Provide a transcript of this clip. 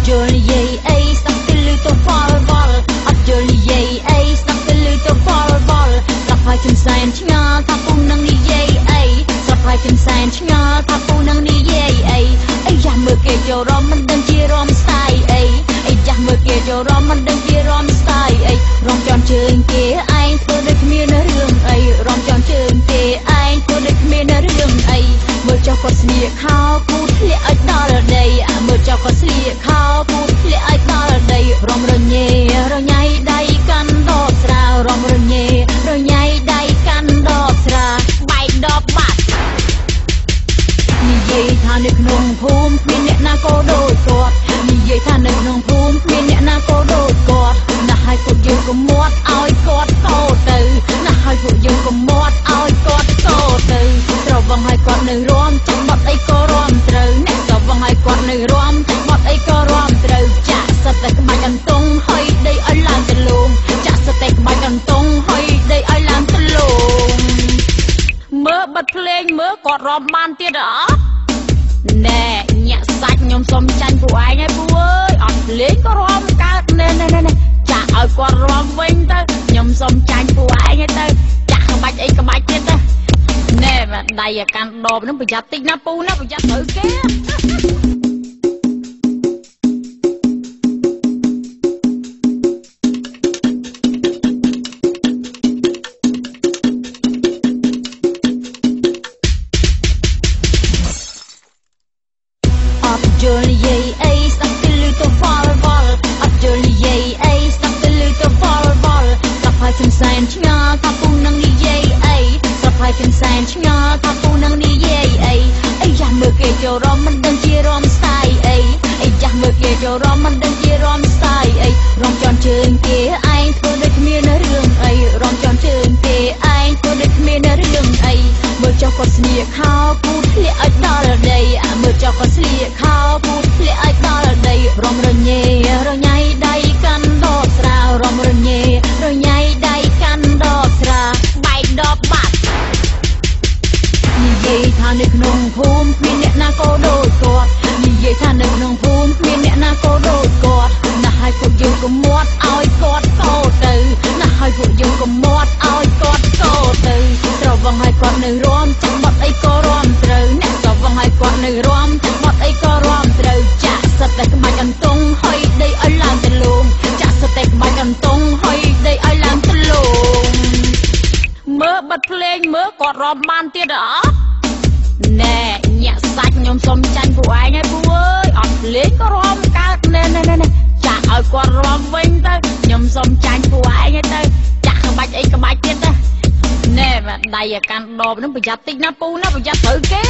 យល់និយាយអីស្ដាប់ទៅលឺទៅវល់វល់អត់យល់និយាយអីស្ដាប់ទៅលឺទៅវល់វល់ស្ដាប់ហើយខ្ញុំសែនឆ្ងល់ថាពូនឹងនិយាយអីស្ដាប់ហើយខ្ញុំសែនឆ្ងល់ថាពូនឹងនិយាយអីអីយ៉ាមើលគេចូលរំមិនដឹងជារំស្ទាយអីអីយ៉ាមើលគេចូលរំមិនដឹងជារំស្ទាយអីរំចំជើងគេឯងធ្វើដូចគ្មានរឿងអីរំចំជើងគេឯងធ្វើដូចគ្មានរឿងអីមើលចុះគាត់ស្លៀកខោពូធ្លាក់ឲ្យដល់ដីមើលចុះគាត់ស្លៀកខោពូធ្លាក់ឲ្យដល់ដីរំរញ៉េរញ៉ៃដៃកាន់ដបស្រារំរញ៉េរញ៉ៃដៃកាន់ដបស្រាបែកដបបាត់និយាយថានៅក្នុងភូមិគ្មានអ្នកណាក៏ដូចគាត់និយាយថានៅក្នុងភូមិគ្មានអ្នកណាក៏ដូចគាត់ណាស់ឲ្យពួកយើងក៏មាត់ឲ្យគាត់កោទៅណាស់ឲ្យពួកយើងក៏មាត់ឲ្យគាត់កោទៅត្រវងឲ្យគាត់នៅរំចាំបាត់អីក៏រំត្រូវអ្នកត្រវងឲ្យគាត់នៅរំចាំបាត់អីក៏រំត្រូវចាក់សិតតែក្បាច់កន្ទង់ហើយដីឲ្យឡើងទៅលងចាក់សិតតែក្បាច់កន្ទង់ហើយដីឲ្យឡើងទៅលងមើលបិទភ្លេងមើលគាត់រំបានទៀតអត់ណែញាក់សាច់ខ្ញុំសុំចាញ់ពួកឯងហើយពូអើយអត់លេងក៏រំកើតណែចាក់ឲ្យគាត់រំវិញទៅខ្ញុំសុំចាញ់ពួកឯងហើយទៅចាក់ក្បាច់អីក្បាច់ទៀតទៅណែដៃឲ្យកាន់ដបហ្នឹងប្រយ័ត្នតិចណាពូណាប្រយ័ត្នត្រូវគេយល់និយាយអីស្ដាប់ទៅលឺទៅវល់វល់អត់យល់និយាយអីស្ដាប់ទៅលឺទៅវល់វល់ស្ដាប់ហើយខ្ញុំសែនឆ្ងល់ថាពូនឹងនិយាយអីស្ដាប់ហើយខ្ញុំសែនឆ្ងល់ថាពូនឹងនិយាយអីអីយ៉ាមើលគេចូលរំមិនដឹងជារំស្ទាយអីអីយ៉ាមើលគេចូលរំមិនដឹងជារំស្ទាយអីរំជន់ជើងគេឯងធ្វើដូចគ្មានរឿងអីរំជន់ជើងគេឯងធ្វើដូចគ្មានរឿងអីមើលចុះគាត់ស្លៀកខោពូធ្លាក់ឲ្យដល់ដីមើលចុះគាត់ស្លៀកខោពូធ្លាក់ឲ្យដល់ដីរំរញ៉េរញ៉ៃដៃកាន់ដបស្រារំរញ៉េរញ៉ៃដៃកាន់ដបស្រាបែកដបបាត់និយាយថានៅក្នុងភូមិគ្មានអ្នកណាក៏ដូចគាត់និយាយថានៅក្នុងភូមិគ្មានអ្នកណាក៏ដូចគាត់ណាស់ឲ្យពួកយើងក៏មាត់ឲ្យគាត់កោទៅណាស់ឲ្យពួកយើងក៏មាត់ឲ្យគាត់កោទៅត្រវងឲ្យគាត់នៅរំចាំបាត់អីក៏រំត្រូវអ្នកត្រវងឲ្យគាត់នៅរំចាំបាត់អីក៏រំត្រូវចាក់សិតតែក្បាច់កន្ទង់ហើយដីឲ្យឡើងទៅលងចាក់សិតតែក្បាច់កន្ទង់ហើយដីឲ្យឡើងទៅលងមើលបិទភ្លេងមើលគាត់រំបានទៀតអត់ណែញាក់សាច់ខ្ញុំសុំចាញ់ពួកឯងហើយពូអើយអត់លេងក៏រំកើតណែចាក់ឲ្យគាត់រំវិញទៅខ្ញុំសុំចាញ់ពួកឯងហើយទៅចាក់ក្បាច់អីក្បាច់ទៀតទៅណែដៃឲ្យកាន់ដបហ្នឹងប្រយ័ត្នតិចណាពូណាប្រយ័ត្នត្រូវគេ